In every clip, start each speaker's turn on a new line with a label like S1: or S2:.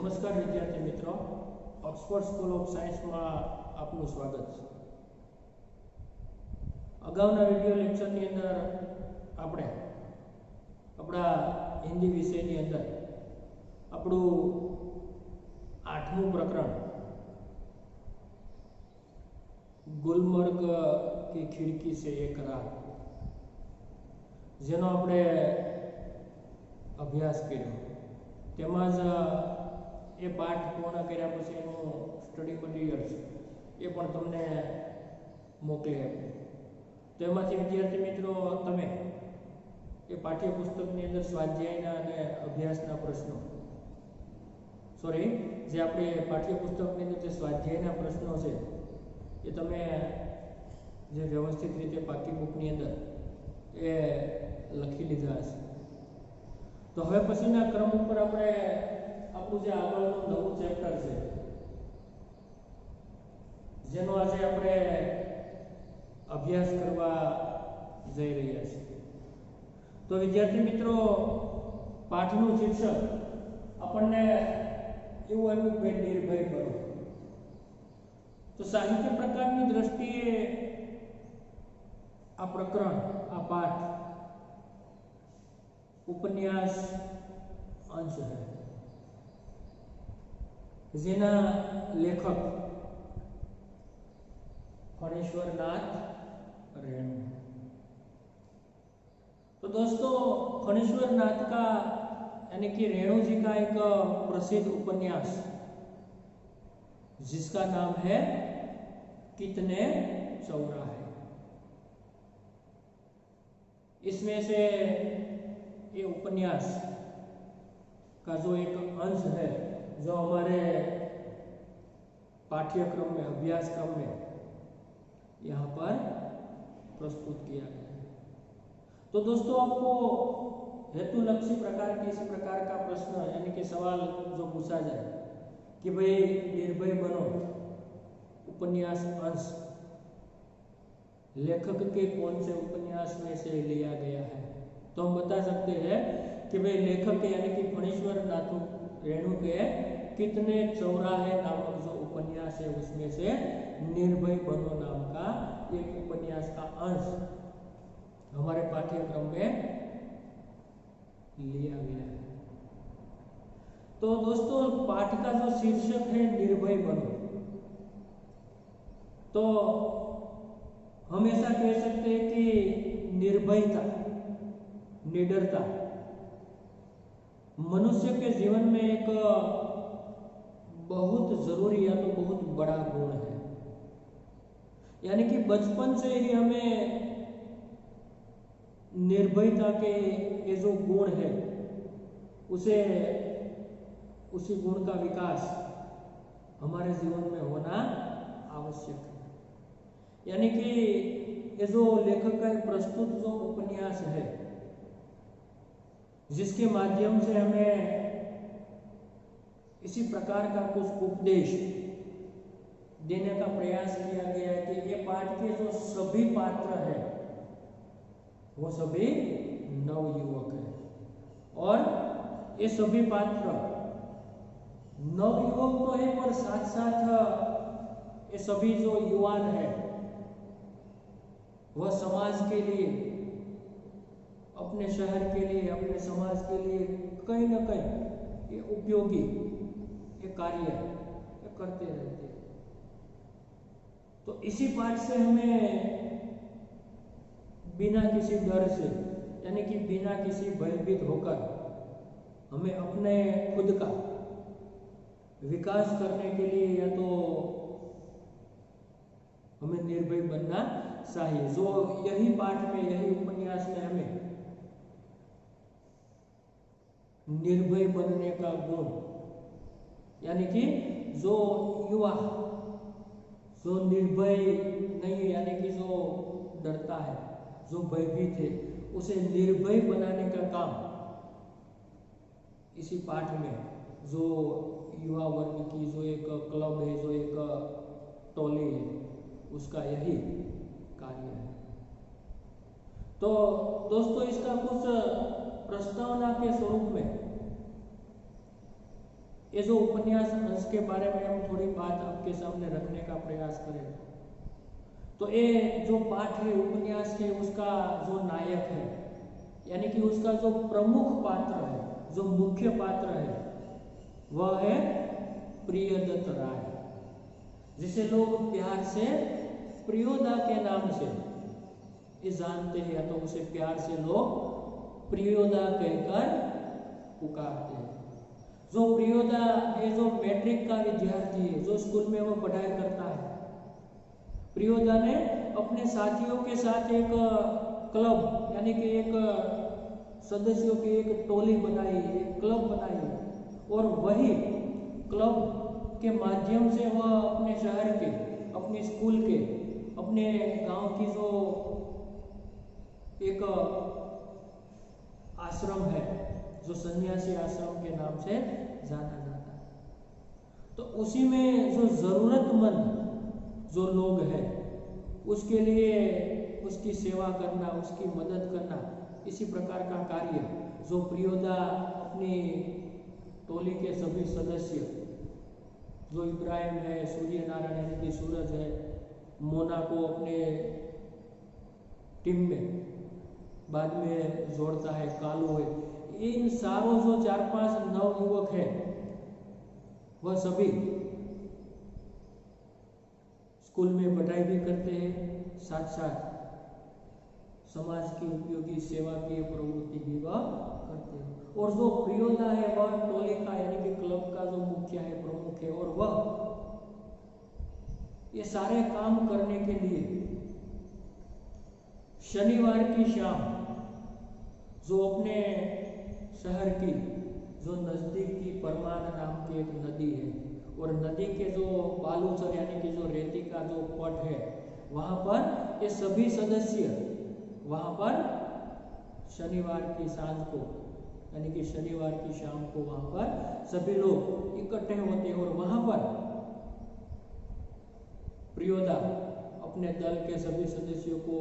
S1: નમસ્કાર વિદ્યાર્થી મિત્રો, ઓક્સફોર્ડ સ્કૂલ ઓફ સાયન્સમાં આપનું સ્વાગત છે। અગાઉના વિડિયો લેક્ચરની અંદર આપણે આપણા હિન્દી વિષયની અંદર આપણું 8મું પ્રકરણ ગુલમર્ગ की खिड़की से एक राह જેનો આપણે અભ્યાસ કર્યો તેમજ એ પાઠ પૂર્ણ કર્યા પછી એનું સ્ટડી મટીરિયલ્સ એ પણ તમને મોકલી આપ્યું। તો એમાંથી વિદ્યાર્થી મિત્રો તમે એ પાઠ્યપુસ્તકની અંદર સ્વાધ્યાયના અને અભ્યાસના પ્રશ્નો જે આપણે પાઠ્યપુસ્તકની અંદર જે સ્વાધ્યાયના પ્રશ્નો છે એ તમે જે વ્યવસ્થિત રીતે પાકી બુકની અંદર એ લખી લીધા હશે। તો હવે પછીના ક્રમ ઉપર આપણે આપણું જે આગળનું નવું ચેપ્ટર છે જેનો આજે આપણે અભ્યાસ કરવા જઈ રહ્યા છીએ। તો વિદ્યાર્થી મિત્રો પાઠનું શીર્ષક આપણને એવું આવ્યું કે નિર્ભય બનો। તો સાહિત્ય પ્રકારની દ્રષ્ટિએ આ પ્રકરણ આ પાઠ उपन्यास अंश है જેના લેખક फणीश्वरनाथ रेणु। तो दोस्तों फणीश्वरनाथ का यानी कि रेणु जी का एक प्रसिद्ध उपन्यास जिसका नाम है कितने चौराहे, इसमें से ये उपन्यास का जो एक अंश है जो हमारे पाठ्यक्रम में अभ्यासक्रम में यहाँ पर प्रस्तुत किया गया है। तो दोस्तों आपको हेतुलक्षी प्रकार के इसी प्रकार का प्रश्न यानी कि सवाल जो पूछा जाए कि भाई निर्भय बनो उपन्यास अंश लेखक के कौन से उपन्यास में से लिया गया है, तो हम बता सकते हैं कि भाई लेखक यानी कि फणीश्वरनाथ रेणु के कितने चौराहे नामक जो उपन्यास है उसमें से निर्भय बनो नाम का एक उपन्यास का अंश हमारे पाठ्यक्रम में लिया गया है। तो दोस्तों पाठ का जो शीर्षक है निर्भय बनो, तो हम ऐसा कह सकते हैं कि निर्भयता निडरता मनुष्य के जीवन में एक बहुत जरूरी या तो बहुत बड़ा गुण है। यानी कि बचपन से ही हमें निर्भयता के ये जो गुण है उसी गुण का विकास हमारे जीवन में होना आवश्यक है। यानी कि ये जो लेखक का प्रस्तुत जो उपन्यास है जिसके माध्यम से हमें इसी प्रकार का कुछ उपदेश देने का प्रयास किया गया है कि ये पाठ के जो सभी पात्र हैं वो सभी नवयुवक हैं और ये सभी पात्र नवयुवक तो है पर साथ साथ ये सभी जो युवान है वह समाज के लिए अपने शहर के लिए अपने समाज के लिए कहीं ना कहीं ये उपयोगी ये कार्य ये करते रहते हैं। तो इसी पाठ से हमें बिना किसी डर से यानी कि बिना किसी भयभीत होकर हमें अपने खुद का विकास करने के लिए या तो हमें निर्भय बनना चाहिए। जो यही पाठ में यही उपन्यास में हमें निर्भय बनने का गुण यानी कि जो युवा जो निर्भय नहीं है यानी कि जो डरता है जो भयभीत है उसे निर्भय बनाने का काम इसी पाठ में जो युवा वर्ग की जो एक क्लब है जो एक टोली है उसका यही कार्य है। तो दोस्तों इसका कुछ प्रस्तावना के स्वरूप में ये जो उपन्यास अंश के बारे में हम थोड़ी बात आपके सामने रखने का प्रयास करें तो ये जो पाठ है उपन्यास के उसका जो नायक है यानी कि उसका जो प्रमुख पात्र है जो मुख्य पात्र है वह है प्रियदत्त राय, जिसे लोग प्यार से प्रियोदा के नाम से ये जानते हैं या तो उसे प्यार से लोग प्रियोदा कहकर पुकारते हैं। जो प्रियोदा ये जो मैट्रिक का विद्यार्थी है जो स्कूल में वो पढ़ाई करता है, प्रियोदा ने अपने साथियों के साथ एक क्लब यानी कि एक सदस्यों की एक टोली बनाई, एक क्लब बनाई और वही क्लब के माध्यम से वह अपने शहर के, अपने स्कूल के, अपने गांव की जो एक आश्रम है जो सन्यासी आश्रम के नाम से जाना जाता है, तो उसी में जो जरूरतमंद जो लोग हैं उसके लिए उसकी सेवा करना, उसकी मदद करना, इसी प्रकार का कार्य जो प्रियोदा अपनी टोली के सभी सदस्य जो इब्राहिम है, सूर्य नारायण यानी कि सूरज है, मोना को अपने टीम में बाद में जोड़ता है, कालू है, इन सारों जो 4-5 नवयुवक है वह सभी स्कूल में पढ़ाई भी करते हैं, साथ साथ समाज की उपयोगी सेवा की प्रवृत्ति भी वह करते हैं। और जो प्रियोदा है वह टोले का यानी कि क्लब का जो मुख्य है, प्रमुख है, और वह ये सारे काम करने के लिए शनिवार की शाम जो अपने शहर की जो नजदीक की परमान नाम की एक नदी है और नदी के जो बालूचर यानी कि जो रेती का जो पट है वहां पर ये सभी सदस्य वहां पर शनिवार की सांझ को यानी कि शनिवार की शाम को वहां पर सभी लोग इकट्ठे होते हैं और वहां पर प्रियोदा अपने दल के सभी सदस्यों को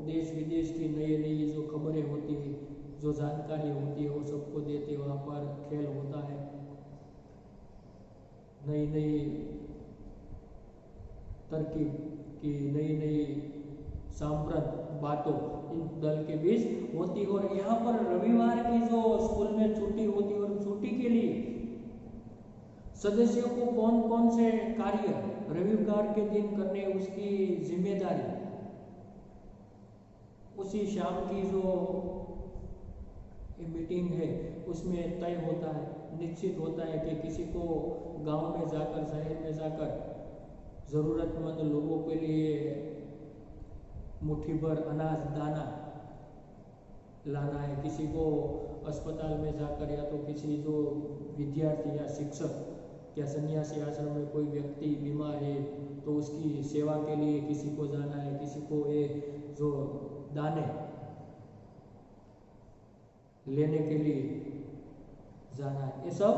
S1: देश विदेश की नई नई जो खबरें होती है, जो जानकारी होती है वो सबको देते, वहां पर खेल होता है, नई नई तरकीब की नई नई सांप्रत बातों इन दल के बीच होती। और यहाँ पर रविवार की जो स्कूल में छुट्टी होती और छुट्टी के लिए सदस्यों को कौन कौन से कार्य रविवार के दिन करने उसकी जिम्मेदारी उसी शाम की जो मीटिंग है उसमें तय होता है, निश्चित होता है कि किसी को गांव में जाकर, शहर में जाकर जरूरतमंद लोगों के लिए मुट्ठी भर अनाज दाना लाना है, किसी को अस्पताल में जाकर या तो किसी जो विद्यार्थी या शिक्षक या सन्यासी आश्रम में कोई व्यक्ति बीमार है तो उसकी सेवा के लिए किसी को जाना है, किसी को ये जो दाने लेने के लिए जाना है। ये सब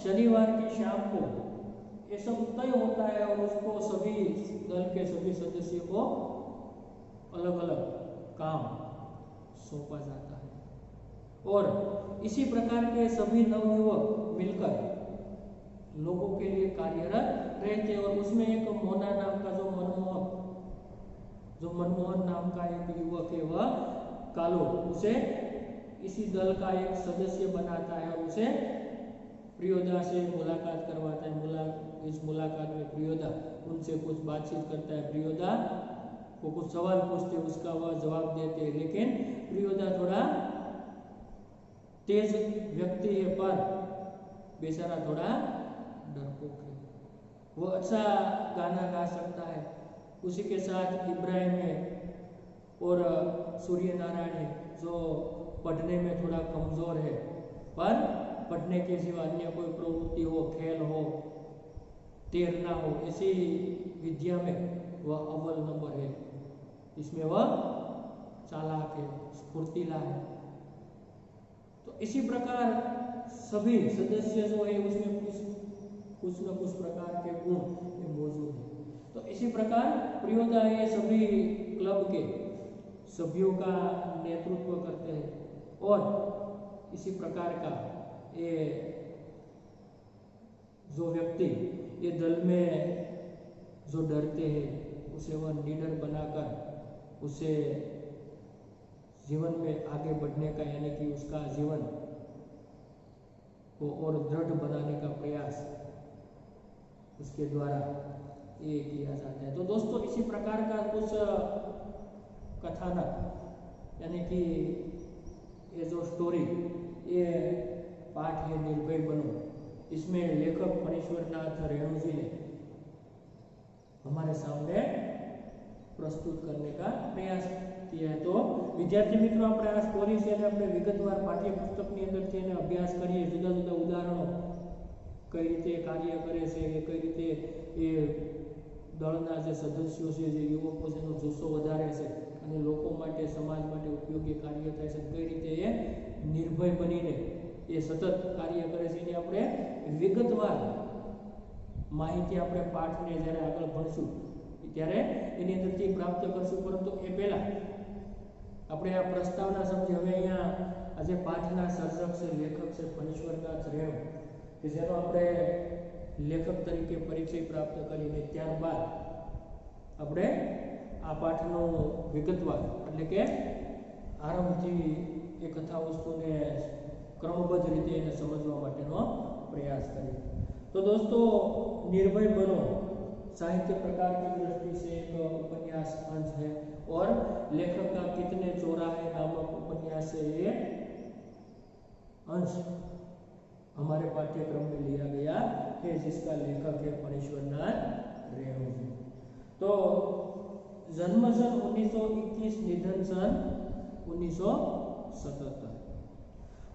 S1: शनिवार की शाम को ये सब तय होता है और उसको सभी दल के सभी सदस्यों को अलग अलग काम सौंपा जाता है और इसी प्रकार के सभी नवयुवक मिलकर लोगों के लिए कार्यरत रहते हैं। और उसमें एक मोना नाम का जो मनमोहन नाम का एक युवक है वह कालो उसे इसी दल का एक सदस्य बनाता है और उसे प्रियोदा से मुलाकात करवाता है। इस मुलाकात में प्रियोदा उनसे कुछ बातचीत करता है, प्रियोदा को कुछ सवाल पूछते, उसका वह जवाब देते हैं, लेकिन प्रियोदा थोड़ा तेज व्यक्ति है पर बेचारा थोड़ा डरपोक है, वो अच्छा गाना गा सकता है। उसी के साथ इब्राहिम है और सूर्य नारायण है जो पढ़ने में थोड़ा कमजोर है पर पढ़ने के सिवा अन्य कोई प्रवृत्ति हो, खेल हो, तैरना हो, ऐसी विद्या में वह अव्वल नंबर है, इसमें वह चालाक है, स्फूर्तिला है। तो इसी प्रकार सभी सदस्य जो है उसमें कुछ न कुछ प्रकार के गुण मौजूद है। तो इसी प्रकार प्रियोदा ये सभी क्लब के सभ्यों का नेतृत्व करते हैं और इसी प्रकार का ये जो व्यक्ति ये दल में जो डरते हैं उसे वह निडर बनाकर उसे जीवन में आगे बढ़ने का यानी कि उसका जीवन को और दृढ़ बनाने का प्रयास उसके द्वारा ये किया जाता है। तो दोस्तों इसी प्रकार का कुछ कथानक यानी कि ये जो स्टोरी ये पाठ है निर्भय बनो, इसमें लेखक फणीश्वरनाथ रेणु जी ने हमारे सामने प्रस्तुत करने का प्रयास किया है। तो विद्यार्थी मित्रों આપણે આ સ્ટોરી છે એને આપણે વિગતવાર પાઠ્યપુસ્તકની અંદરથી એને અભ્યાસ કરીએ, જુદા જુદા ઉદાહરણો કઈ રીતે કાર્ય કરે છે, કઈ રીતે એ દળના જે સદસ્યો છે, જે યુવકો છે એનો જુસ્સો વધારે છે અને લોકો માટે સમાજ માટે ઉપયોગી કાર્ય થાય છે, કઈ રીતે એ નિર્ભય બનીને એ સતત કાર્ય કરે છે, એની આપણે વિગતવાર માહિતી આપણે પાઠને જ્યારે આગળ ભણશું ત્યારે એની અંદરથી પ્રાપ્ત કરશું। પરંતુ એ પહેલા આપણે આ પ્રસ્તાવના સમજી હવે અહીંયા આજે પાઠના સર્જક છે, લેખક છે ફણીશ્વરનાથ રેણુ, કે જેનો આપણે લેખક તરીકે પરિચય પ્રાપ્ત કરીને ત્યારબાદ આપણે આ પાઠનો વિગતવાર એટલે કે આરંભથી એ કથા વસ્તુને ક્રમબદ્ધ રીતે એને સમજવા માટેનો પ્રયાસ કરીએ। तो दोस्तों निर्भय बनो साहित्य प्रकार की दृष्टि से एक उपन्यास अंश है और लेखक का कितने चौराहे नामक उपन्यास से ये अंश हमारे पाठ्यक्रम में लिया गया है, जिसका लेखक है फणीश्वरनाथ रेणु जी। तो जन्म सन 1921, निधन सन 1977।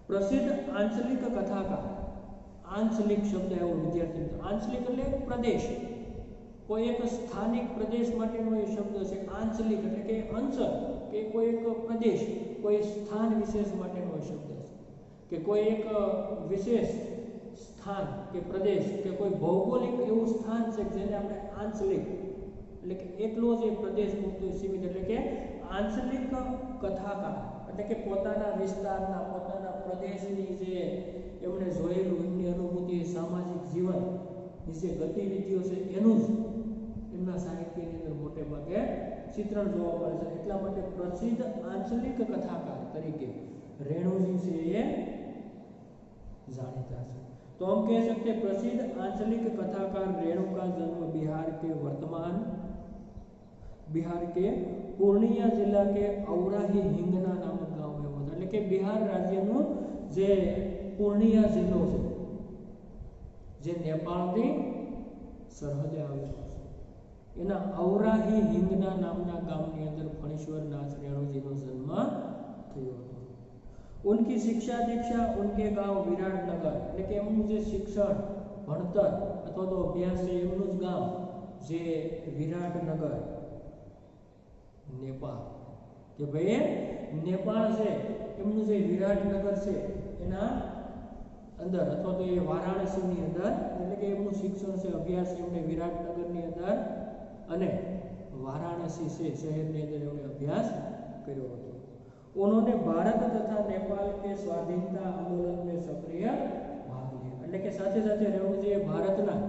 S1: प्रसिद्ध आंचलिक कथाकार, आंचलिक शब्द है वो विद्यार्थी मित्र, आंचलिक એટલે પ્રદેશ, કોઈ એક સ્થાનિક પ્રદેશ માટેનો એ શબ્દ છે। આંચલિક એટલે કે અંચલ કે કોઈ એક પ્રદેશ, કોઈ સ્થાન વિશેષ માટેનો શબ્દ છે કે કોઈ એક વિશેષ સ્થાન કે પ્રદેશ કે કોઈ ભૌગોલિક એવું સ્થાન છે જેને આપણે આંચલિક એટલે કે એકલો જ પ્રદેશ પૂરતું સીમિત એટલે કે આંચલિક કથાકાર એટલે કે પોતાના વિસ્તારના પોતાના પ્રદેશની જે એમણે જોયેલું એમની અનુભૂતિ સામાજિક જીવનની જે ગતિવિધિઓ છે એનું જ એમના સાહિત્યની અંદર મોટે ભાગે ચિત્રણ જોવા મળે છે। એટલા માટે પ્રસિદ્ધ આંચલિક કથાકાર તરીકે રેણુજી છે એ જાણીતા છે। तो हम कह सकते हैं प्रसिद्ध आंचलिक कथाकार रेणु का जन्म बिहार के पूर्णिया जिला के औराही हिंगना नामक गांव में हुआ था। એટલે કે બિહાર રાજ્યનું જે પૂર્ણિયા જિલ્લો છે જે નેપાળની સરહદે આવેલો છે એના ઔરાહી હિંગના નામના ગામની અંદર ફણીશ્વરનાથ રેણુજીનો જન્મ થયો હતો। उनकी शिक्षा दीक्षा उनके गांव विराटनगर એટલે કે એમનું જે શિક્ષણ ભણતર અથવા તો અભ્યાસ છે એમનું જ ગામ જે વિરાટનગર नेपाल કે ભાઈ नेपाल છે એમનું જે વિરાટનગર છે એના અંદર અથવા તો એ વારાણસીની અંદર એટલે કે એમનું શિક્ષણ છે અભ્યાસ એમણે વિરાટનગરની અંદર અને વારાણસી છે શહેરની અંદર એમણે અભ્યાસ કર્યો હતો। उन्होंने भारत तथा नेपाल के स्वाधीनता आंदोलन में सक्रिय भाग लिया એટલે કે સાથે સાથે રેણુજીએ ભારતના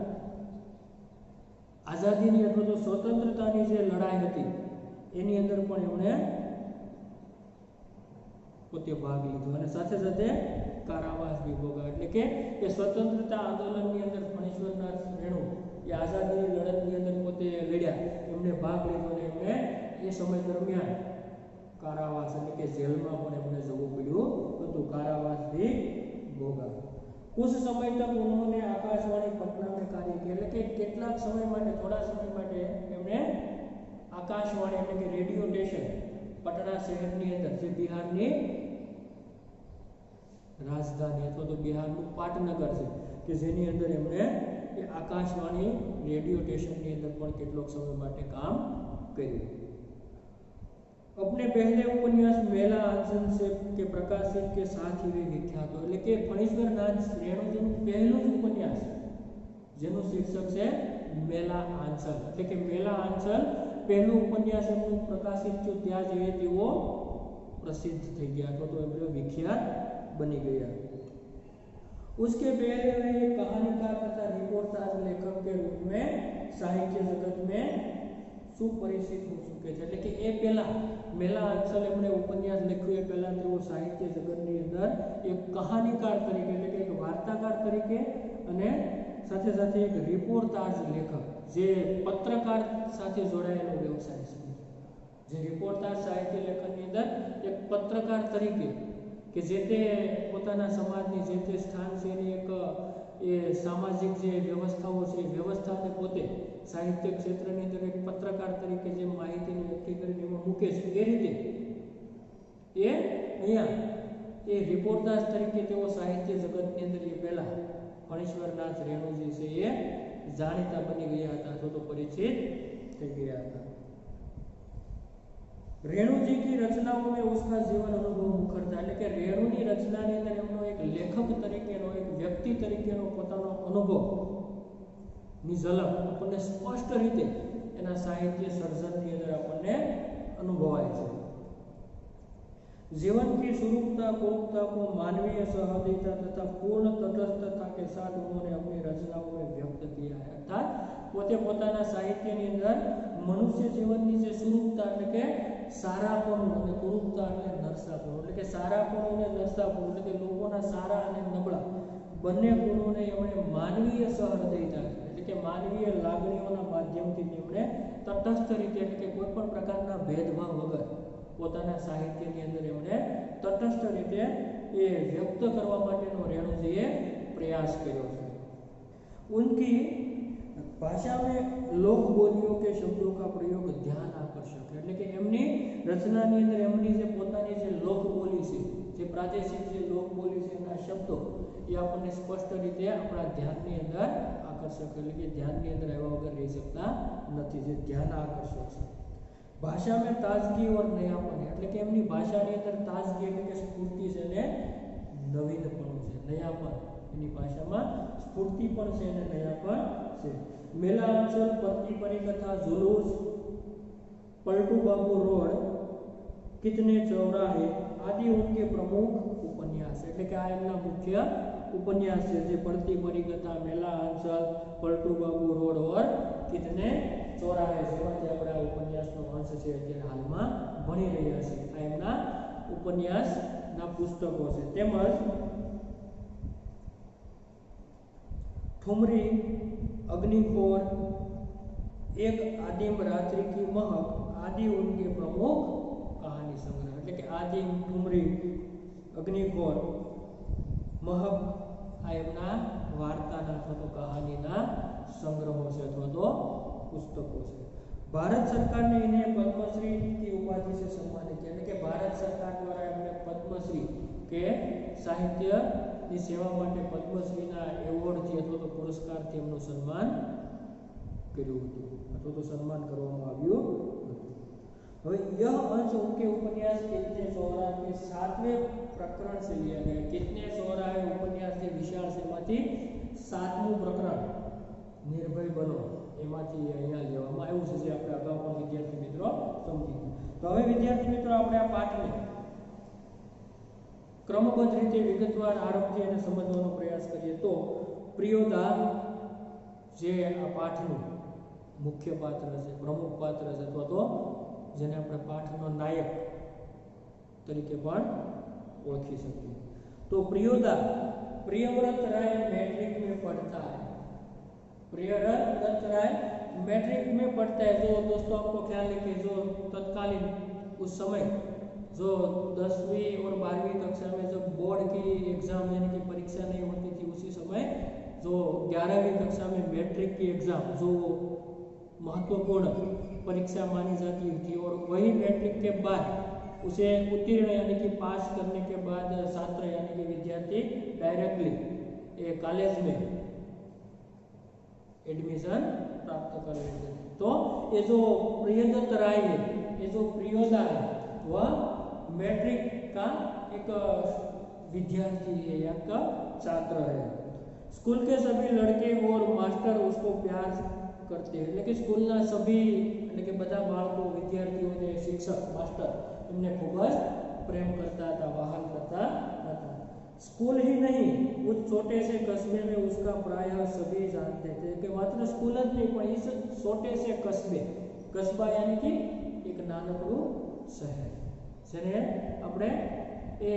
S1: આઝાદીની અથવા તો સ્વતંત્રતાની જે લડાઈ હતી એની અંદર પણ એમણે પોતે ભાગ લીધો અને સાથે સાથે કારાવાસ भी ભોગવ્યો। એટલે કે એ સ્વતંત્રતા આંદોલનની અંદર ફણીશ્વરનાથ રેણુ એ આઝાદીની લડતની અંદર પોતે લડ્યા, એમણે ભાગ લીધો અને એમણે એ સમય દરમિયાન कारावास એટલે કે જેલમાં પણ એમને જવું પડ્યું હતું, कारावास भी भोगा। कुछ समय तक उन्होंने आकाशवाणी पटना में कार्य किया એટલે કે કેટલાક સમય માટે થોડા સમય માટે એમણે આકાશવાણી એટલે કે રેડિયો સ્ટેશન પટના શહેરની અંદર જે બિહારની રાજધાની અથવા તો બિહારનું પાટનગર છે કે જેની અંદર એમણે એ આકાશવાણી રેડિયો સ્ટેશનની અંદર પણ કેટલોક સમય માટે કામ કર્યું। अपने पहले उपन्यास मेला आंचल से के प्रकाशित के साथ ही वे विख्यात हो એટલે કે ફણીશ્વરનાથ રેણુજીનું પહેલું જ ઉપન્યાસ જેનું શીર્ષક છે મેલા આંચલ એટલે કે મેલા આંચલ પહેલું ઉપન્યાસ એમનું પ્રકાશિત થયું ત્યાં જ તેઓ પ્રસિદ્ધ થઈ ગયા અથવા તો એમણે વિખ્યાત બની ગયા। उसके पहले वे एक कहानीकार तथा रिपोर्टर लेखक के रूप में साहित्य जगत में सुपरिचित हो चुके थे। એટલે કે એ પહેલા મેલા અંચલ એમણે ઉપન્યાસ લખ્યું એ પહેલા તેઓ સાહિત્ય જગતની અંદર એક કહાનીકાર તરીકે એટલે કે એક વાર્તાકાર તરીકે અને સાથે સાથે એક રિપોર્ટાજ લેખક જે પત્રકાર સાથે જોડાયેલો વ્યવસાય છે, જે રિપોર્ટાજ સાહિત્ય લેખનની અંદર એક પત્રકાર તરીકે કે જે તે પોતાના સમાજની જે તે સ્થાન છે એની એક એ સામાજિક જે વ્યવસ્થાઓ છે એ વ્યવસ્થાને પોતે સાહિત્ય ક્ષેત્રની અંદર એક પત્રકાર તરીકે જે માહિતીને એકઠી કરીને એમાં મૂકે છે એ રીતે એ અહીંયા એ રિપોર્ટાજ તરીકે તેઓ સાહિત્ય જગતની અંદર એ પહેલા ફણીશ્વરનાથ રેણુજી છે એ જાણીતા બની ગયા હતા અથવા તો પરિચિત થઈ ગયા હતા। रेणु जी की रचनाओं में उसका जीवन अनुभव मुखर था એટલે કે રેણુની રચનાની અંદર એમનો એક લેખક તરીકેનો એક વ્યક્તિ તરીકેનો પોતાનો અનુભવ ની ઝલક આપણને સ્પષ્ટ રીતે એના સાહિત્ય સર્જનની અંદર આપણને અનુભવાય છે। जीवन की स्वरूपता कुरूपता को मानवीय सहृदयता तथा पूर्ण तटस्थता के साथ उन्होंने अपनी रचनाओं में व्यक्त किया है। अर्थात પોતે પોતાના સાહિત્યની અંદર મનુષ્ય જીવનની જે સ્વરૂપતા એટલે કે સારાપણું અને કુરૂપતા એટલે નરસાપણું એટલે કે સારાપણું અને નરસાપણું એટલે કે લોકોના સારા અને નબળા બંને ગુણોને એમણે માનવીય સહૃદયતા એટલે કે માનવીય લાગણીઓના માધ્યમથી તેમણે તટસ્થ રીતે એટલે કે કોઈ પણ પ્રકારના ભેદભાવ વગર પોતાના સાહિત્યની અંદર એમણે તટસ્થ રીતે એ વ્યક્ત કરવા માટેનો રેણુજીએ પ્રયાસ કર્યો છે। उनकी भाषा में लोक बोलियों के शब्दों का प्रयोग ध्यान आकर्षक है એટલે કે એમની રચનાની અંદર એમની જે પોતાની જે લોક બોલી છે જે પ્રાદેશિક જે લોક બોલી છે એના શબ્દો એ આપણને સ્પષ્ટ રીતે આપણા ધ્યાનની અંદર આકર્ષક એટલે કે ધ્યાનની અંદર આવ્યા વગર રહી શકતા નથી, જે ધ્યાન આકર્ષક છે। भाषा में ताजगी और नयापन એટલે કે એમની ભાષાની અંદર તાજગી એટલે કે સ્ફૂર્તિ છે અને નવીનપણું છે, નયાપન એની ભાષામાં સ્ફૂર્તિ પણ છે અને નયાપન છે। मेला अंचल परती परिकथा जुलूस पलटू बाबू रोड कितने चौराहे आदि उनके प्रमुख उपन्यास એટલે કે આ એમના મુખ્ય ઉપન્યાસ છે જે પડતી પરિકથા, મેલા અંચલ, પલટુ બાબુ રોડ और कितने चौराहे જેમાંથી આપણે આ ઉપન્યાસનો અંશ છે અત્યારે હાલમાં ભણી રહ્યા છીએ। આ એમના ઉપન્યાસના પુસ્તકો છે। તેમજ ठुमरी, अग्निखोर, एक आदिम रात्रि की महक आदि उनके प्रमुख कहानी संग्रह એટલે કે આદિમ, ठुमरी, अग्निखोर, महक આ એમના વાર્તાના અથવા તો કહાનીના સંગ્રહો છે અથવા તો પુસ્તકો છે। भारत सरकार ने इन्हें पद्मश्री की उपाधि से सम्मानित किया એટલે કે ભારત સરકાર દ્વારા એમને પદ્મશ્રી કે સાહિત્ય ની સેવા માટે પદ્મશ્રીના એવોર્ડથી અથવા તો પુરસ્કારથી એમનું સન્માન કર્યું હતું અથવા તો સન્માન કરવામાં આવ્યું હતું। હવે यह अंश उनके उपन्यास कितने चौरा के 7वें प्रकरण से लिया गया। कितने चौरा है उपन्यास के विशाल सेમાંથી 7મું પ્રકરણ निर्भय बनो એમાંથી અહીંયા લેવામાં આવ્યું છે જે આપણે અગાઉ પણ વિદ્યાર્થી મિત્રો સમજી ગયા। તો હવે વિદ્યાર્થી મિત્રો આપણે આ પાઠને क्रमबद्ध रीते विगतवार आरंभથી અને સમજવાનો પ્રયાસ કરીએ તો પ્રિયોદા જે આ પાઠનું મુખ્ય પાત્ર છે, પ્રમુખ પાત્ર છે અથવા તો જેને આપણે પાઠનો નાયક તરીકે પણ ઓળખી શકીએ। તો પ્રિયોદા प्रियव्रत राय मैट्रिक में पढ़ता है। प्रियव्रत राय मैट्रिक में पढ़ता है। जो दोस्तों आपको ख्याल है कि जो तत्कालीन उस समय जो 10वीं और 12वीं कक्षा में जब बोर्ड की एग्जाम यानी कि परीक्षा नहीं होती थी उसी समय जो 11वीं कक्षा में मैट्रिक की एग्जाम जो महत्वपूर्ण परीक्षा मानी जाती थी और वही मैट्रिक के बाद उसे उत्तीर्ण यानी कि पास करने के बाद छात्र यानी कि विद्यार्थी डायरेक्टली ये कॉलेज में एडमिशन प्राप्त कर लेते हैं। तो ये जो प्रियदत्त राय है, ये जो प्रियोदा है वह मैट्रिक का एक विद्यार्थी है या का छात्र है। स्कूल के सभी लड़के और मास्टर उसको प्यार करते हैं। लेकिन स्कूलना सभी એટલે કે બધા બાળકો વિદ્યાર્થીઓને શિક્ષક માસ્ટર એમને ખૂબ જ પ્રેમ કરતા હતા, વહાલ કરતા હતા। स्कूल ही नहीं, उस छोटे से कस्बे में उसका प्रायः सभी जानते थे कि मात्र स्कूल ज नहीं पण इस छोटे से कस्बे, कस्बा यानी कि एक नानकड़ू शहर, जेने આપણે એ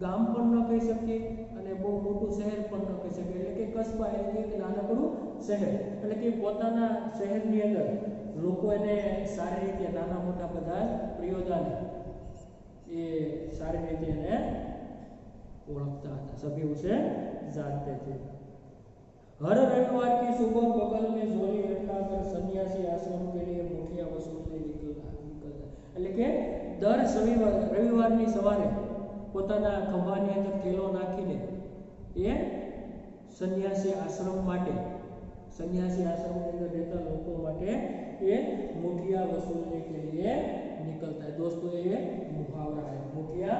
S1: ગામ પણ ન કહી શકીએ અને બહુ મોટું શહેર પણ ન કહી શકીએ, એટલે કે કસ્બા એટલે કે એક નાનકડું શહેર, એટલે કે પોતાના શહેરની અંદર લોકો એને સારી રીતે નાના મોટા બધા પ્રિયોદાને એ સારી રીતે એને ओळखता था, सभी उसे जानते थे। हर रविवार की सुबह बगल में झोली लटकाकर सन्यासी आश्रम के लिए मुखिया वसूलने निकलता, એટલે કે દર રવિવારની સવારે પોતાના ખંભાની અંદર થેલો નાખીને એ સન્યાસી આશ્રમ માટે, સન્યાસી આશ્રમની અંદર રહેતા લોકો માટે એ મુખિયા વसूलने के लिए निकलता है। दोस्तों ये मुहावरा है, मुखिया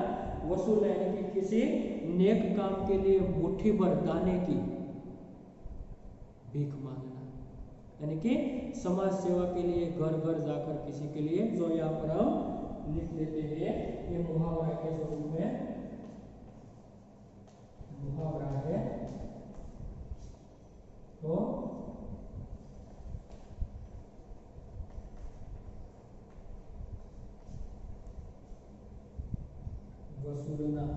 S1: वसूल यानी कि किसी नेक काम के लिए मुट्ठी भर दाने की भीख मांगना, यानी कि समाज सेवा के लिए घर घर जाकर किसी के लिए, जो यहाँ पर हम लिख देते हैं ये मुहावरा के स्वरूप में मुहावरा है। तो वसूलना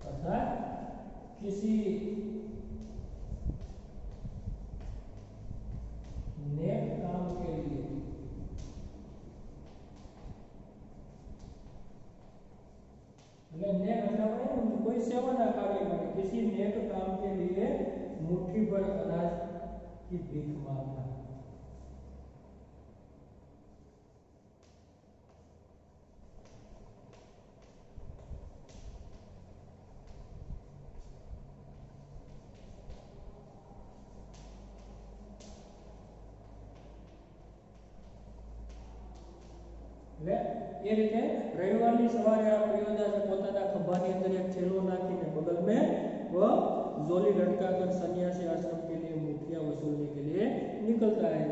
S1: अर्थात किसी नेक काम के लिए, नेक मतलब कोई सेवा ना कार्य में, किसी नेक काम के लिए मुट्ठी भर अनाज की भीख मांगना। એ રીતે રવિવારની સવારે આ પ્રિયોદાસે પોતાના ખંભાની અંદર એક થેલો નાખીને બગલ में वो झोली लटकाकर सन्यासी आश्रम के लिए मुखिया वसूलने के लिए निकलता है।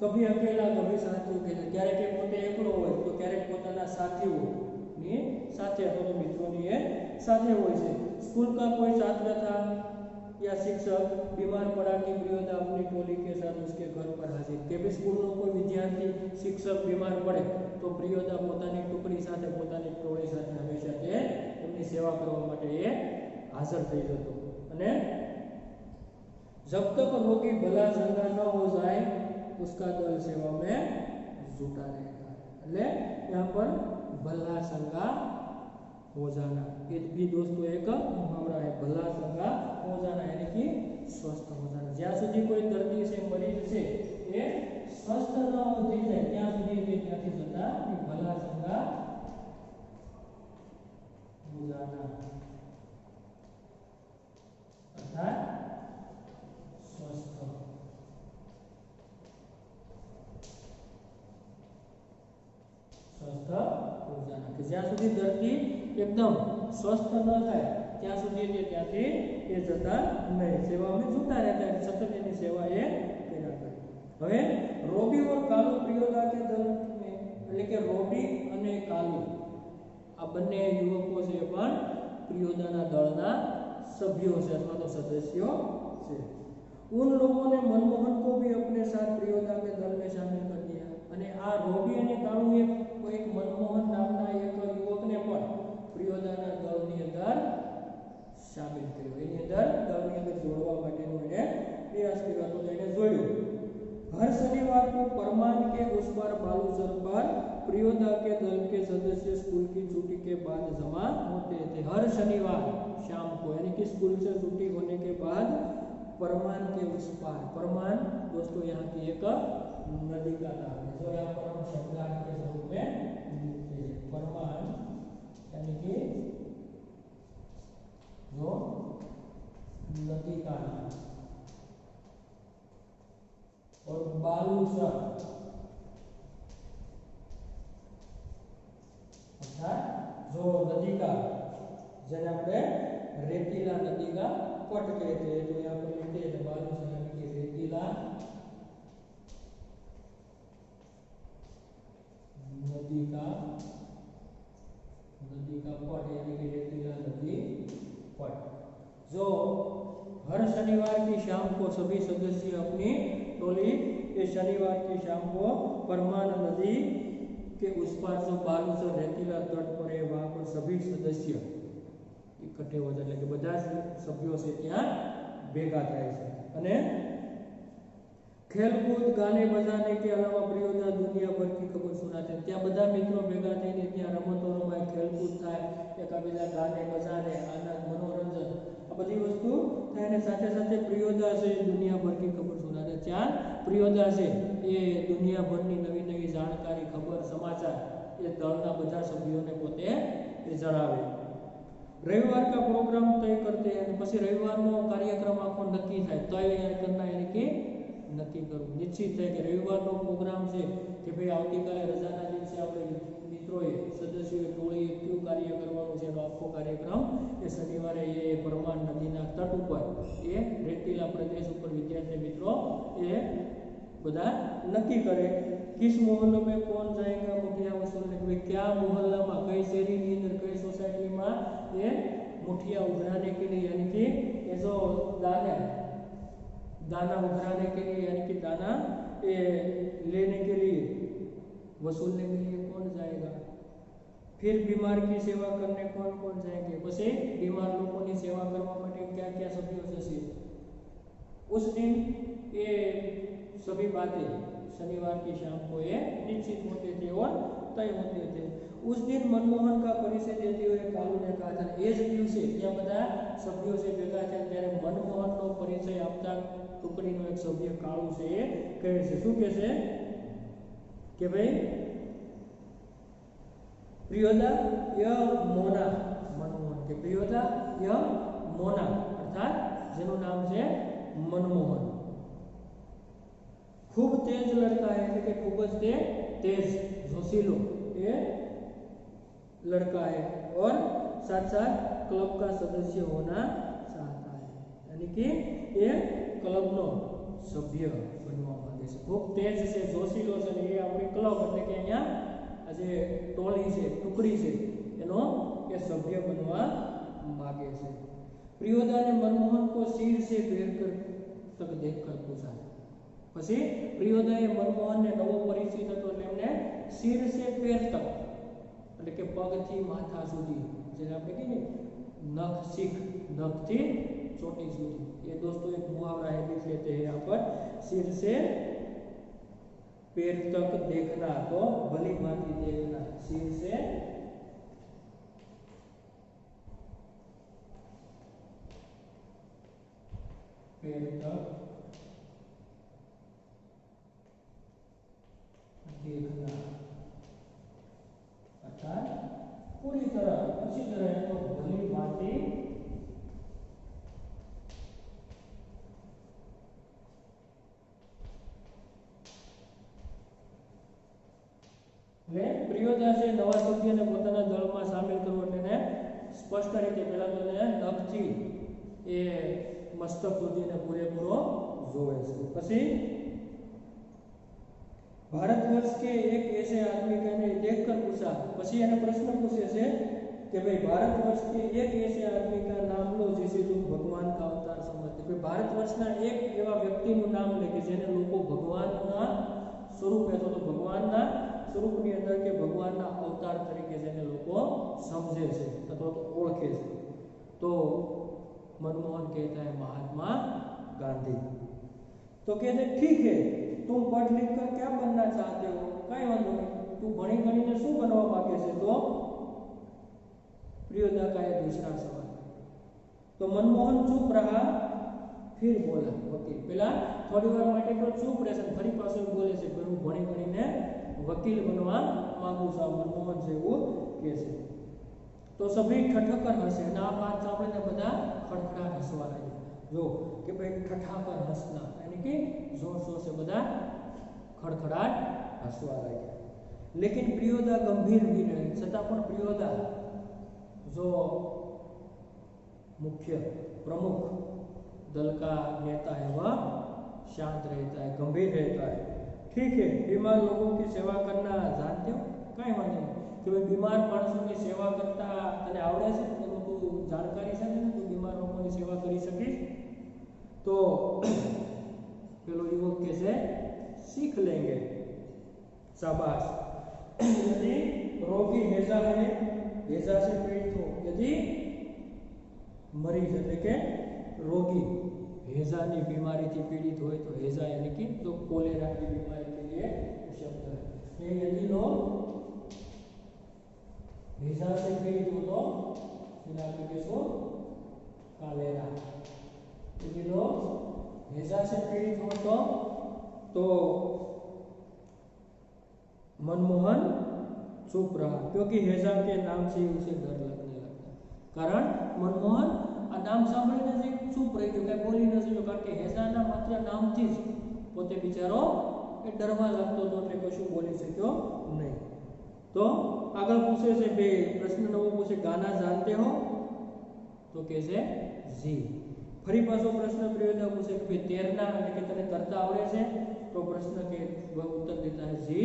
S1: कभी अकेला कभी साथियों के साथ, क्यारेक એ પોતે એકલો હોય તો ક્યારેક પોતાના સાથીઓની સાથે અથવા તો મિત્રોની એ સાથે હોય છે। स्कूल का कोई छात्र था या शिक्षक बीमार पड़ा कि प्रियोदा अपनी टोली के साथ उसके घर पर हाजिर, के भी स्कूल नो कोई विद्यार्थी शिक्षक बीमार पड़े तो प्रियोदा પોતાની ટુકડી સાથે, પોતાની ટોળી સાથે હંમેશા તે એમની સેવા કરવા માટે એ હાજર થઈ જતો। અને जब तक रोगी भला चंगा न हो जाए उसका दल सेवा में जुटा रहेगा, એટલે यहाँ पर भला चंगा हो जाना ये भी दोस्तों एक मुहावरा है। भला चंगा हो जाना यानी कि स्वस्थ हो जाना, જ્યાં સુધી कोई दर्दी से मरीज से ये स्वस्थ न हो जाए ત્યાં સુધી તે ત્યાંથી જતા भला चंगा हो जाना अर्थात स्वस्थ हो जाना, कि જ્યાં સુધી દર્દી एकदम स्वस्थ न થાય ત્યાં સુધી તે ત્યાંથી એ જતા નહીં, સેવામાં जुटा રહેતા, સતત એની સેવા એ કર્યા કરે। હવે રોબી और કાલુ પ્રિયોદા के दल में, એટલે કે રોબી અને કાલુ આ બંને યુવકો છે પણ પ્રિયોદાના દળના સભ્યો છે અથવા તો સદસ્યો છે। उन लोगों ने मनमोहन को भी अपने साथ प्रियोदा के दल में शामिल कर दिया, અને આ રોબી અને કાલુ એક मनमोहन નામના એક યુવકને પણ પ્રિયોદાના દળની અંદર શામિલ કર્યો, એની અંદર દળની અંદર જોડવા માટેનો એને પ્રયાસ કર્યો તો એને જોડ્યો। हर शनिवार को परमान के उस पार बालूसर पर प्रियोदा के दल के सदस्य स्कूल की छुट्टी के बाद जमा होते थे। हर शनिवार शाम को यानी कि स्कूल से छुट्टी होने के बाद परमान के उस पार, परमान दोस्तों यहाँ की एक नदी का नाम है, जो यहाँ पर हम शब्दार्थ के स्वरूप में लिखते हैं। परमान यानी कि जो नदी का नाम, और बालूसर अर्थात जो नदी का, જેને આપણે રેતીલા નદી का पट कहते हैं, तो यहाँ पर लिखते हैं बालूसर यानी कि रेतीला जो हर शनिवार की शाम को सभी सदस्य अपनी टोली ये शनिवार की शाम को परमान नदी के उस पार जो बालूसर रेतीला तट पर है वहां पर सभी सदस्य इकट्ठे हो जाए कि બધા સભ્યો છે ત્યાં ભેગા થાય છે અને खेलकूद गाने बजाने के अलावा प्रियोदा दुनिया भर की खबर सुनाते हैं। त्या બધા મિત્રો ભેગા થઈને ત્યાં રમતો રમાય ખેલકૂદ થાય એકાબીજા ગાને બજાને આનંદ મનોરંજન આ બધી વસ્તુ થાય અને સાથે સાથે પ્રિયોદા છે दुनिया भर की खबर सुनाते ત્યાં પ્રિયોદા છે એ दुनिया ભરની નવી નવી જાણકારી ખબર સમાચાર એ દળના બધા સભ્યોને પોતે એ જણાવે। रविवार का प्रोग्राम तय करते हैं પછી રવિવારનો કાર્યક્રમ આખો નક્કી થાય તય કરના એટલે કે નક્કી કરવું નિશ્ચિત થાય કે રવિવારનો પ્રોગ્રામ છે કે ભાઈ આવતીકાલે રજાના દિવસે આપણે મિત્રોએ સદસ્યોએ ટોળીએ કયું કાર્ય કરવાનું છે એનો આખો કાર્યક્રમ એ શનિવારે એ પરમાન નદીના તટ ઉપર એ રેતીલા પ્રદેશ ઉપર વિદ્યાર્થી મિત્રો એ બધા નક્કી કરે किस मोहल्ले में कौन जाएगा मुठिया वसूलने के लिए क्या मोहल्ला में कई शहरी की अंदर कई सोसाइटी में ये मुठिया उघराने के लिए यानी कि ये जो दाना उघराने के लिए यानी कि दाना ये लेने के लिए वसूलने के लिए कौन जाएगा। फिर बीमार की सेवा करने कौन कौन जाएंगे પછી बीमार लोगों की सेवा करवा માટે क्या क्या सभ्यों जैसे उस दिन ये सभी बातें शनिवार की शाम को ये निश्चित होते थे और तय होते थे। उस दिन मनमोहन का परिचय देते हुए कालू ने कहा था ए જ દિવસે ત્યાં બધા સભ્યો છે ભેગા થયા ત્યારે મનમોહનનો પરિચય આપતા ટુકડીનો એક સભ્ય કાળુ છે એ કહે છે શું કહે છે કે ભાઈ પ્રિયોદા ય મોના મનમોહન કે પ્રિયોદા ય મોના અર્થાત જેનું નામ છે મનમોહન खूब तेज लड़का है એટલે કે खूब જ तेज जोशीलो ये लड़का है और साथ साथ क्लब का सदस्य होना चाहता है यानी कि ये क्लब નો સભ્ય બનવા માંગે છે। खूब तेज છે જોશીલો છે એ આપણી ક્લબ એટલે કે અહીંયા આ જે ટોળી છે ટુકડી છે એનો એ સભ્ય બનવા માંગે છે। प्रियोदा ने मनमोहन को सिर से घेरकर तक देखकर पूछा પછી પ્રિયોદાએ મનમોહનને નવો પરિચિત હતો એટલે એમને સિર સે પેર તક એટલે કે પગથી માથા સુધી જેને આપણે કહીએ નખ શીખ નખથી ચોટી સુધી ये दोस्तों एक मुहावरा है लिख लेते हैं यहाँ पर सिर से पैर तक देखना तो भली भांति देखना सिर से पैर तक देखना अर्थात पूरी तरह अच्छी तरह तो भली भांति એટલે પ્રિયોદા છે નવા સભ્યને પોતાના દળમાં સામેલ કરવો એટલે સ્પષ્ટ રીતે પહેલા તો નખથી એ મસ્તક સુધીને પૂરેપૂરો જોવે છે। પછી भारतवर्ष के एक ऐसे आदमी का ने देखकर पूछा પછી એને પ્રશ્ન પૂછે છે કે ભાઈ ભારતवर्ष के एक ऐसे आदमी का नाम लो जिसे तुम भगवान का अवतार समझते हो। ભારતवर्षના એક એવા વ્યક્તિનું નામ લે કે જેને લોકો ભગવાનના સ્વરૂપ અથવા તો ભગવાનના સ્વરૂપની અંદર કે ભગવાનના અવતાર તરીકે જેને લોકો સમજે છે અથવા તો ઓળખે છે। તો मनमोहन कहता है महात्मा गांधी। तो कहते ठीक है तुम पढ़ लिख कर क्या बनना चाहते हो कई वांधो नहीं तू भणी गणीने શું બનવા માંગે છે। तो प्रियोदा का ये दूसरा सवाल। तो मनमोहन चुप रहा फिर बोला वकील। पहला थोड़ी वार માટે તો ચૂપ રહેશે ફરી પાછો બોલે છે કે હું ભણી ગણીને વકીલ બનવા માંગુ છું मनमोहन છે वो કહે છે। तो सभी ठठकर हंसे ना बात સાંભળીને બધા ખડખડાટ હસવા લાગ્યા। जो कि भाई ठठाकर हंसना यानी कि जोर जोर से બધા खड़खड़ाट हंसवा लगे। लेकिन प्रियोदा गंभीर भी रहे छता पण प्रियोदा जो मुख्य प्रमुख दल का नेता है वह शांत रहता है गंभीर रहता है। ठीक है बीमार लोगों की सेवा करना जानते हो कई वांधो नहीं कि भाई बीमार माणसों की सेवा करता तने आवड़े छे तो तू જાણકારી છે ને તું બીમાર લોકોની સેવા કરી શકીશ? તો પેલો યુવક કહે છે सीख लेंगे, शाबाश। यदि रोगी हैजा है, हैजा से पीड़ित हो, यदि मरीज એટલે કે रोगी हैजाની बीमारीથી पीड़ित હોય तो हैजा यानी कि तो कोलेरा की बीमारी के लिए शब्द है। ये यदि लोग हैजा से पीड़ित हो तो फिर आगे कैसो कालेरा। यदि लोग हैजा से पीड़ित हो तो मनमोहन चुप रहा, क्योंकि हैजा के नाम से ही उसे डर लगने लगा। कारण मनमोहन आ नाम सांभळीने જ चुप રહી ગયો, કઈ બોલી ન શક્યો, કારણ કે हैजाના માત્ર નામથી જ પોતે બિચારો એ ડરવા લાગતો હતો, એટલે કશું બોલી શક્યો નહીં। તો આગળ પૂછે છે બે પ્રશ્ન નવો પૂછે, ગાના जानते हो? તો કહે છે जी। ફરી પાછો પ્રશ્ન પ્રિયોદા પૂછે કે ભાઈ તैरना એટલે કે તને તરતા આવડે છે? तो प्रश्न के वह उत्तर देता है जी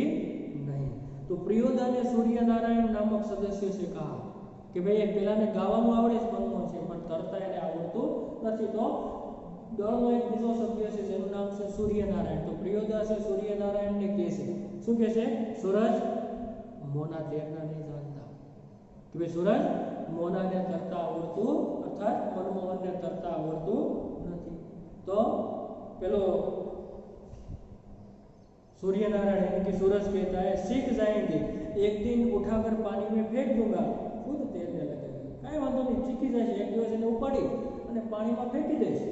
S1: नहीं। तो प्रियोदा ने सूर्य नारायण नामक सदस्य से कहा कि भाई पेला ने गाવાનું આવડે છે મનમોહન છે, પણ તરતા એને આવડતું નથી। તો દળનો એક બીજો સભ્ય છે જેનું નામ છે સૂર્યનારાયણ। તો પ્રિયોદા છે સૂર્યનારાયણ ને કહે છે, શું કહે છે? सूरज मोना तैरना नहीं जानता, कि भाई सूरज मोना ने તરતા આવડતું અર્થાત મનમોહન ને તરતા આવડતું નથી। તો પેલો सूर्यनारायण यानी कि सूरज कहता है सीख जाएंगे, एक दिन उठाकर पानी में फेंक दूंगा, खुद तैरने लगेगा। कई वांधो नहीं, सीखी जाए, एक दिवस એને ઉપાડી અને પાણીમાં ફેંકી દઈશ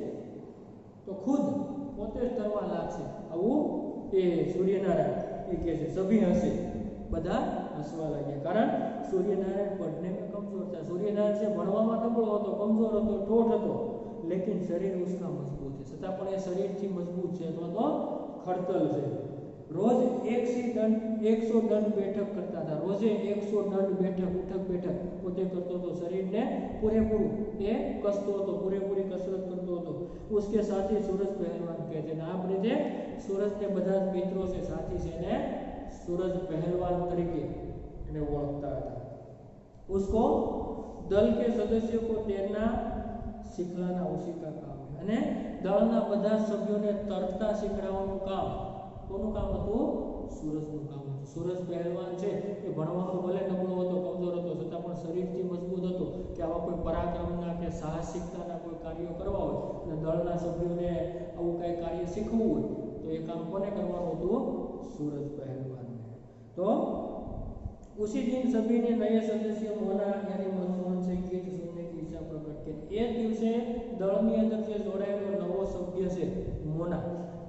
S1: તો ખુદ પોતે જ તરવા લાગશે। આવું એ સૂર્યનારાયણ એ કહે છે। સભી હસે, બધા હસવા લાગ્યા, કારણ સૂર્યનારાયણ पढ़ने में कमजोर था। सूर्यनारायण से ભણવામાં નબળો હતો, કમજોર હતો, ઠોઠ હતો, लेकिन शरीर उसका मजबूत है, છતાં પણ એ શરીરથી મજબૂત છે અથવા તો ખડતલ છે। रोज 100 दंड बैठक करता था, रोजे 100 दंड बैठक उठक बैठक पोते करतो तो शरीर ने पूरेपूरू ए कसतो तो पूरेपूरी कसरत करतो तो। उसके साथी सूरज पहलवान कहते हैं। आप रीते सूरज ने બધા મિત્રો છે સાથી છે ને सूरज पहलवान तरीके એને ઓળખતા હતા। उसको दल के सदस्यों को तैरना सिखलाना उसी का काम है, અને દળના બધા સભ્યોને તરતા શીખડાવવાનું કામ કોનું કામ હતું? સૂરજનું કામ હતું। સૂરજ પહેલવાન છે એ ભણવામાં ભલે નબળો હતો, કમજોર હતો, છતાં પણ શરીરથી મજબૂત હતો કે આવા કોઈ પરાક્રમના કે સાહસિકતાના કોઈ કાર્યો કરવા હોય અને દળના સભ્યોને આવું કંઈ કાર્ય શીખવું હોય તો એ કામ કોને કરવાનું હતું? सूरज पहलवान ने। तो उसी दिन सभी ने नए सदस्य मोना यानी मनमोहन से गीत सुनने की इच्छा प्रकट की। एक દિવસે દળની અંદર જે જોડાયેલો નવો સભ્ય છે મોના,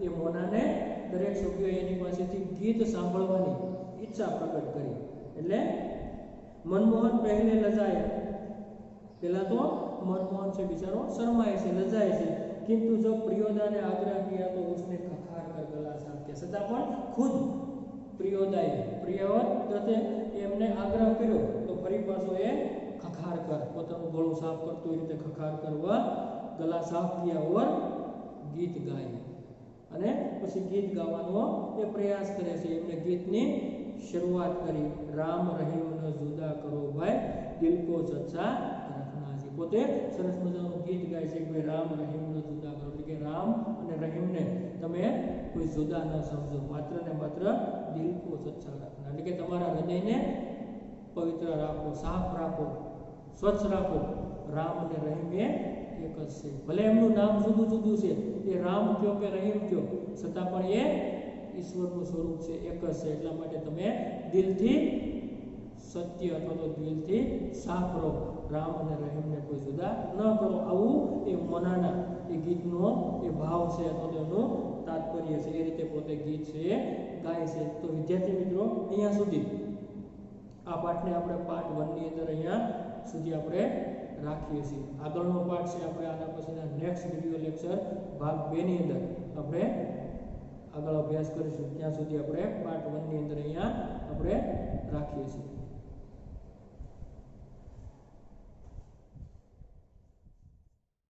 S1: એ મોનાને દરેક સભ્યો એની પાસેથી ગીત સાંભળવાની ઈચ્છા પ્રકટ કરી। એટલે मनमोहन पहले लजाया, पहला तो मनमोहन से बेचारो शर्माए से लजाए से, किंतु जब प्रियोदा ने आग्रह किया तो उसने खखार कर गला साफ किया। छતાં પણ ખુદ પ્રિયોદાએ પ્રિયવત એમને આગ્રહ કર્યો તો ફરી પાછો એ ખખાર કર પોતાનું ગળું સાફ કરતું એ રીતે ખખાર કરવા ગલા સાફ કિયા और ગીત ગાય અને પછી ગીત ગાવાનો એ પ્રયાસ કરે છે। એમને ગીતની શરૂઆત કરી, રામ રહીમ ન જુદા કરો ભાઈ દિલ કો સચ્ચા રખના છે। પોતે સરસ મજાનું ગીત ગાય છે કે રામ રહીમ ન જુદા કરો, એટલે કે રામ અને રહીમને તમે કોઈ જુદા ન સમજો, માત્ર ને માત્ર દિલ કો સચ્ચા રખના, એટલે કે તમારા હૃદયને પવિત્ર રાખો, સાફ રાખો, સ્વચ્છ રાખો। રામ અને રહીમ એ એક જ છે, ભલે એમનું નામ જુદું જુદું છે, એ રામ કયો કે રહીમ કયો, છતાં પણ એ ઈશ્વરનું સ્વરૂપ છે, એક જ છે। એટલા માટે તમે દિલથી સત્ય અથવા તો દિલથી સાફ રહો, રામ અને રહીમને કોઈ જુદા ન કરો। આવું એ મોનાના એ ગીતનો એ ભાવ છે અથવા તો એનું તાત્પર્ય છે, એ રીતે પોતે ગીત છે એ ગાય છે। તો વિદ્યાર્થી મિત્રો અહીંયા સુધી આ પાઠને આપણે પાર્ટ 1 ની અંદર અહીંયા સુધી આપણે રાખીએ છીએ। આગળનો પાઠ છે આપણે આના પછીના નેક્સ્ટ વિડિયો લેક્ચર ભાગ 2 ની અંદર આપણે આગળ અભ્યાસ કરીશું। ત્યાં સુધી આપણે પાર્ટ 1 ની અંદર અહીંયા આપણે રાખીએ છીએ।